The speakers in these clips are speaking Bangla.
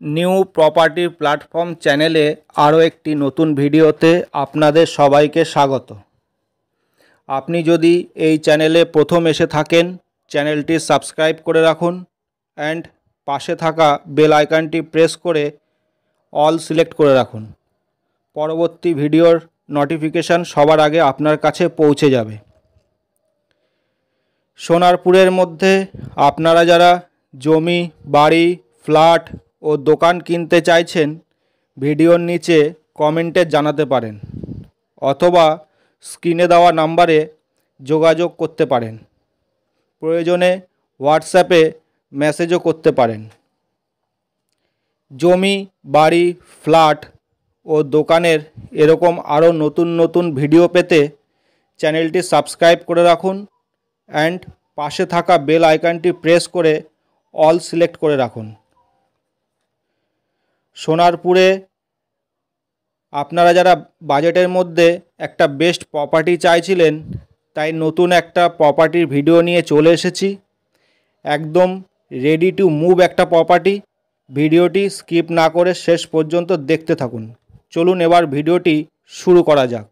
নিউ প্রপার্টি প্ল্যাটফর্ম চ্যানেলে আরও একটি নতুন ভিডিওতে আপনাদের সবাইকে স্বাগত। আপনি যদি এই চ্যানেলে প্রথম এসে থাকেন, চ্যানেলটি সাবস্ক্রাইব করে রাখুন অ্যান্ড পাশে থাকা বেল আইকনটি প্রেস করে অল সিলেক্ট করে রাখুন। পরবর্তী ভিডিওর নোটিফিকেশান সবার আগে আপনার কাছে পৌঁছে যাবে। সোনারপুরের মধ্যে আপনারা যারা জমি, বাড়ি, ফ্ল্যাট ও দোকান কিনতে চাইছেন, ভিডিওর নিচে কমেন্টে জানাতে পারেন অথবা স্ক্রিনে দেওয়া নাম্বারে যোগাযোগ করতে পারেন। প্রয়োজনে হোয়াটসঅ্যাপে মেসেজও করতে পারেন। জমি, বাড়ি, ফ্ল্যাট ও দোকানের এরকম আরও নতুন নতুন ভিডিও পেতে চ্যানেলটি সাবস্ক্রাইব করে রাখুন অ্যান্ড পাশে থাকা বেল আইকনটি প্রেস করে অল সিলেক্ট করে রাখুন। সোনারপুরে আপনারা যারা বাজেটের মধ্যে একটা বেস্ট প্রপার্টি চাইছিলেন, তাই নতুন একটা প্রপার্টির ভিডিও নিয়ে চলে এসেছি। একদম রেডি টু মুভ একটা প্রপার্টি। ভিডিওটি স্কিপ না করে শেষ পর্যন্ত দেখতে থাকুন। চলুন এবার ভিডিওটি শুরু করা যাক।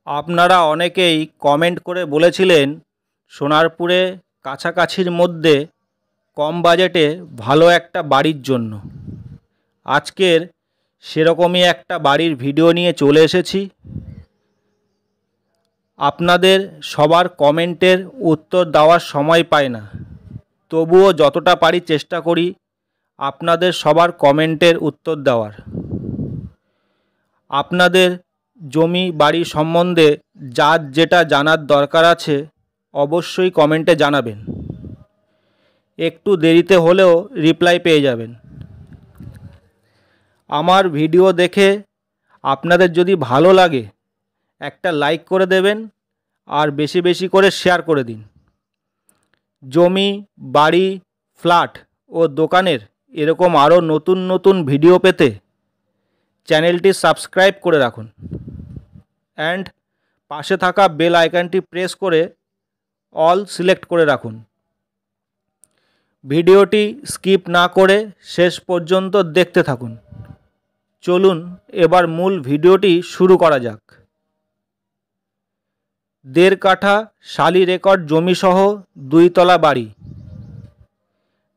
আপনারা অনেকেই কমেন্ট করে বলেছিলেন সোনারপুরে কাছাকাছির মধ্যে কম বাজেটে ভালো একটা বাড়ির জন্য। আজকের সেরকমই একটা বাড়ির ভিডিও নিয়ে চলে এসেছি। আপনাদের সবার কমেন্টের উত্তর দেওয়ার সময় পাই না, তবুও যতটা পারি চেষ্টা করি আপনাদের সবার কমেন্টের উত্তর দেওয়ার। আপনাদের জমি, বাড়ি সম্বন্ধে যার যেটা জানার দরকার আছে অবশ্যই কমেন্টে জানাবেন। একটু দেরিতে হলেও রিপ্লাই পেয়ে যাবেন। আমার ভিডিও দেখে আপনাদের যদি ভালো লাগে একটা লাইক করে দেবেন আর বেশি বেশি করে শেয়ার করে দিন। জমি, বাড়ি, ফ্ল্যাট ও দোকানের এরকম আরও নতুন নতুন ভিডিও পেতে চ্যানেলটি সাবস্ক্রাইব করে রাখুন অ্যান্ড পাশে থাকা বেল আইকনটি প্রেস করে অল সিলেক্ট করে রাখুন। ভিডিওটি স্কিপ না করে শেষ পর্যন্ত দেখতে থাকুন। চলুন এবার মূল ভিডিওটি শুরু করা যাক। 1.5 কাঠা শালি রেকর্ড জমিসহ 2 তলা বাড়ি।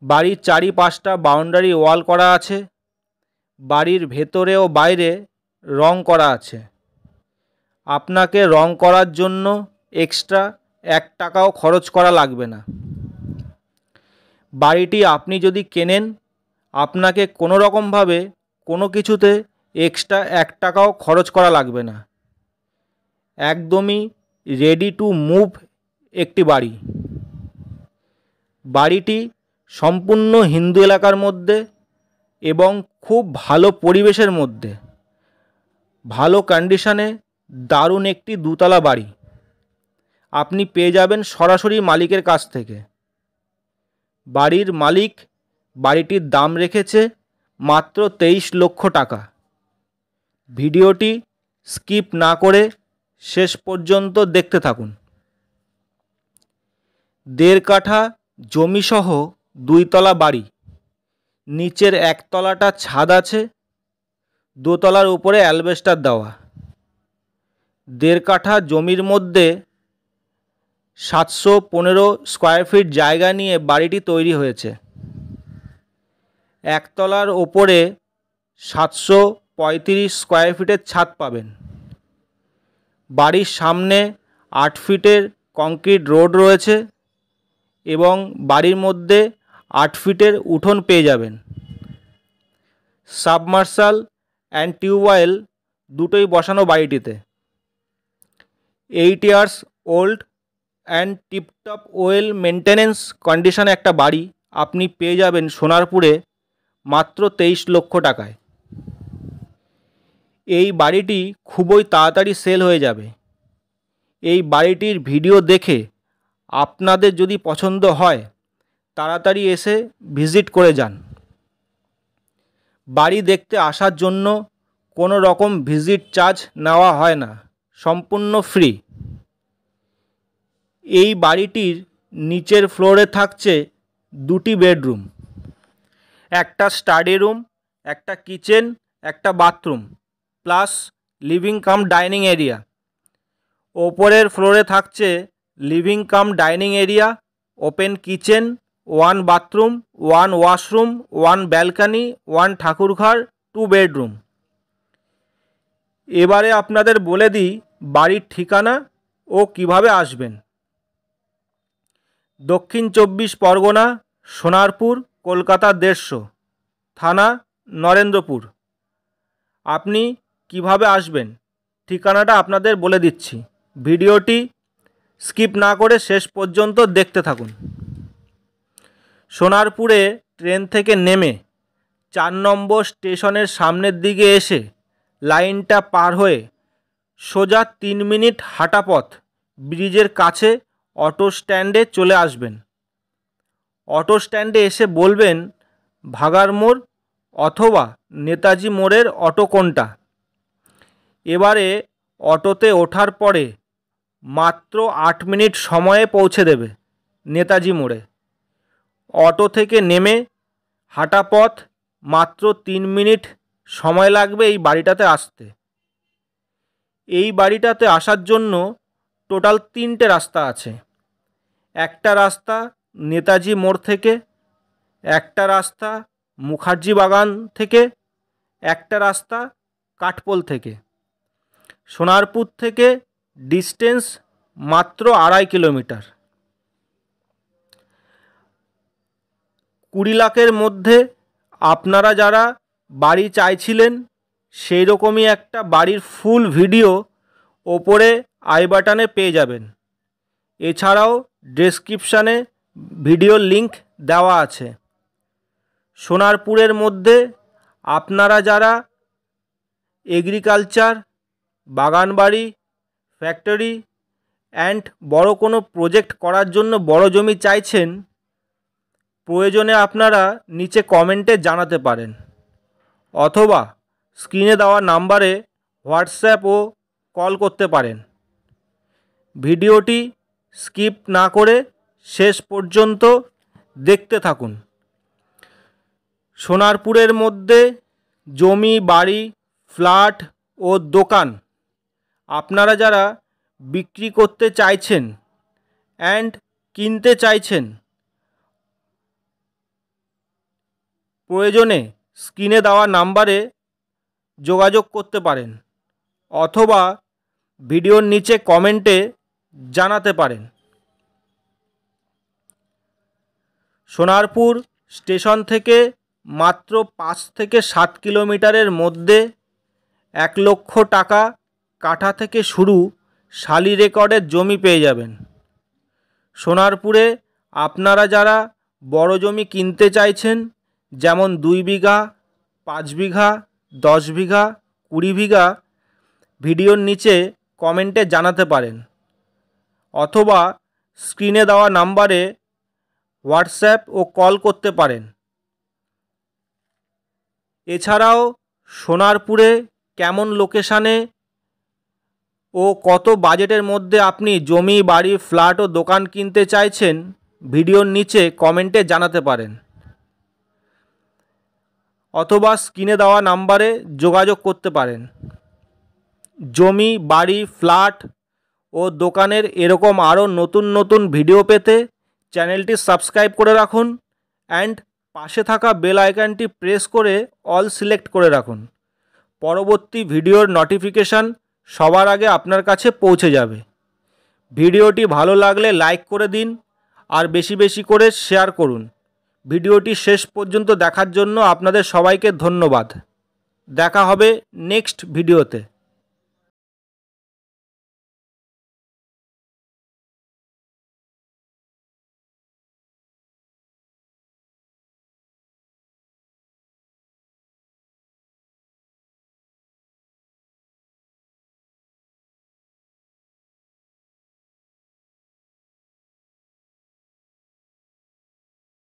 বাড়ির চারিপাশটা বাউন্ডারি ওয়াল করা আছে। বাড়ির ভেতরে ও বাইরে রং করা আছে। আপনাকে রং করার জন্য এক্সট্রা 1 টাকাও খরচ করা লাগবে না। বাড়িটি আপনি যদি কেনেন, আপনাকে কোনো রকমভাবে কোনো কিছুতে এক্সট্রা 1 টাকাও খরচ করা লাগবে না। একদমই রেডি টু মুভ একটি বাড়ি। বাড়িটি সম্পূর্ণ হিন্দু এলাকার মধ্যে এবং খুব ভালো পরিবেশের মধ্যে, ভালো কন্ডিশনে দারুণ একটি 2 তলা বাড়ি আপনি পেয়ে যাবেন সরাসরি মালিকের কাছ থেকে। বাড়ির মালিক বাড়িটির দাম রেখেছে মাত্র 23 লক্ষ টাকা। ভিডিওটি স্কিপ না করে শেষ পর্যন্ত দেখতে থাকুন। 1.5 কাঠা জমিসহ 2 তলা বাড়ি। নিচের 1 তলাটা ছাদ আছে, 2 তলার উপরে অ্যালবেস্টার দেওয়া। 1.5 কাঠা জমির মধ্যে 715 স্কোয়ার ফিট জায়গা নিয়ে বাড়িটি তৈরি হয়েছে। 1 তলার ওপরে 735 স্কোয়ার ফিটের ছাদ পাবেন। বাড়ির সামনে 8 ফিটের কংক্রিট রোড রয়েছে এবং বাড়ির মধ্যে 8 ফিটের উঠোন পেয়ে যাবেন। সাবমার্শাল অ্যান্ড টিউবওয়েল দুটোই বসানো বাড়িটিতে। 8 years old and tiptop well maintenance কন্ডিশনে একটা বাড়ি আপনি পেয়ে যাবেন সোনারপুরে মাত্র 23 লক্ষ টাকায়। এই বাড়িটি খুবই তাড়াতাড়ি সেল হয়ে যাবে। এই বাড়িটির ভিডিও দেখে আপনাদের যদি পছন্দ হয় তাড়াতাড়ি এসে ভিজিট করে যান। বাড়ি দেখতে আসার জন্য কোনো রকম ভিজিট চার্জ নেওয়া হয় না, সম্পূর্ণ ফ্রি। এই বাড়িটির নিচের ফ্লোরে থাকছে 2টি বেডরুম, একটা স্টাডি রুম, একটা কিচেন, একটা bathroom, plus living cum dining area. ওপরের ফ্লোরে থাকছে living cum dining area, open kitchen, 1 bathroom, 1 washroom, 1 balcony, 1 ঠাকুরঘর, 2 bedroom. এবারে আপনাদের বলে দিই বাড়ির ঠিকানা ও কিভাবে আসবেন। দক্ষিণ 24 পরগনা, সোনারপুর, কলকাতা 150, থানা নরেন্দ্রপুর। আপনি কিভাবে আসবেন ঠিকানাটা আপনাদের বলে দিচ্ছি, ভিডিওটি স্কিপ না করে শেষ পর্যন্ত দেখতে থাকুন। সোনারপুরে ট্রেন থেকে নেমে 4 নম্বর স্টেশনের সামনের দিকে এসে লাইনটা পার হয়ে সোজা 3 মিনিট হাঁটা পথ ব্রিজের কাছে অটো স্ট্যান্ডে চলে আসবেন। অটো স্ট্যান্ডে এসে বলবেন ভাগার মোড় অথবা নেতাজি মোড়ের অটো কোনটা। এবারে অটোতে ওঠার পরে মাত্র 8 মিনিট সময়ে পৌঁছে দেবে নেতাজি মোড়ে। অটো থেকে নেমে হাঁটা পথ মাত্র 3 মিনিট সময় লাগবে এই বাড়িটাতে আসতে। এই বাড়িটাতে আসার জন্য টোটাল 3টে রাস্তা আছে। একটা রাস্তা নেতাজি মোড় থেকে, একটা রাস্তা মুখার্জি বাগান থেকে, একটা রাস্তা কাঠপোল থেকে। সোনারপুর থেকে ডিস্টেন্স মাত্র 2.5 কিলোমিটার। 20 লাখের মধ্যে আপনারা যারা বাড়ি চাইছিলেন সেই রকমই একটা বাড়ির ফুল ভিডিও ওপরে আই বাটনে পেয়ে যাবেন। এছাড়াও ডেসক্রিপশানে ভিডিওর লিংক দেওয়া আছে। সোনারপুরের মধ্যে আপনারা যারা এগ্রিকালচার, বাগানবাড়ি, ফ্যাক্টরি অ্যান্ড বড় কোনো প্রজেক্ট করার জন্য বড় জমি চাইছেন, প্রয়োজনে আপনারা নিচে কমেন্টে জানাতে পারেন, অথবা স্ক্রিনে দেওয়া নাম্বারে হোয়াটসঅ্যাপ ও কল করতে পারেন। ভিডিওটি স্কিপ না করে শেষ পর্যন্ত দেখতে থাকুন। সোনারপুরের মধ্যে জমি, বাড়ি, ফ্ল্যাট ও দোকান আপনারা যারা বিক্রি করতে চাইছেন অ্যান্ড কিনতে চাইছেন, প্রয়োজনে স্ক্রিনে দেওয়া নাম্বারে যোগাযোগ করতে পারেন, অথবা ভিডিওর নিচে কমেন্টে জানাতে পারেন। সোনারপুর স্টেশন থেকে মাত্র 5 থেকে 7 কিলোমিটারের মধ্যে 1 লক্ষ টাকা কাঠা থেকে শুরু শালি রেকর্ডের জমি পেয়ে যাবেন। সোনারপুরে আপনারা যারা বড় জমি কিনতে চাইছেন, যেমন 2 বিঘা, 5 বিঘা, 10 বিঘা, 20 বিঘা, ভিডিওর নিচে কমেন্টে জানাতে পারেন, অথবা স্ক্রিনে দেওয়া নাম্বারে হোয়াটসঅ্যাপ ও কল করতে পারেন। এছাড়াও সোনারপুরে কেমন লোকেশানে ও কত বাজেটের মধ্যে আপনি জমি, বাড়ি, ফ্ল্যাট ও দোকান কিনতে চাইছেন, ভিডিওর নিচে কমেন্টে জানাতে পারেন, অথবা স্ক্রিনে দেওয়া নাম্বারে যোগাযোগ করতে পারেন। জমি, বাড়ি, ফ্ল্যাট ও দোকানের এরকম আরও নতুন নতুন ভিডিও পেতে চ্যানেলটি সাবস্ক্রাইব করে রাখুন অ্যান্ড পাশে থাকা বেল আইকনটি প্রেস করে অল সিলেক্ট করে রাখুন। পরবর্তী ভিডিওর নোটিফিকেশান সবার আগে আপনার কাছে পৌঁছে যাবে। ভিডিওটি ভালো লাগলে লাইক করে দিন আর বেশি বেশি করে শেয়ার করুন। ভিডিওটি শেষ পর্যন্ত দেখার জন্য আপনাদের সবাইকে ধন্যবাদ। দেখা হবে নেক্সট ভিডিওতে।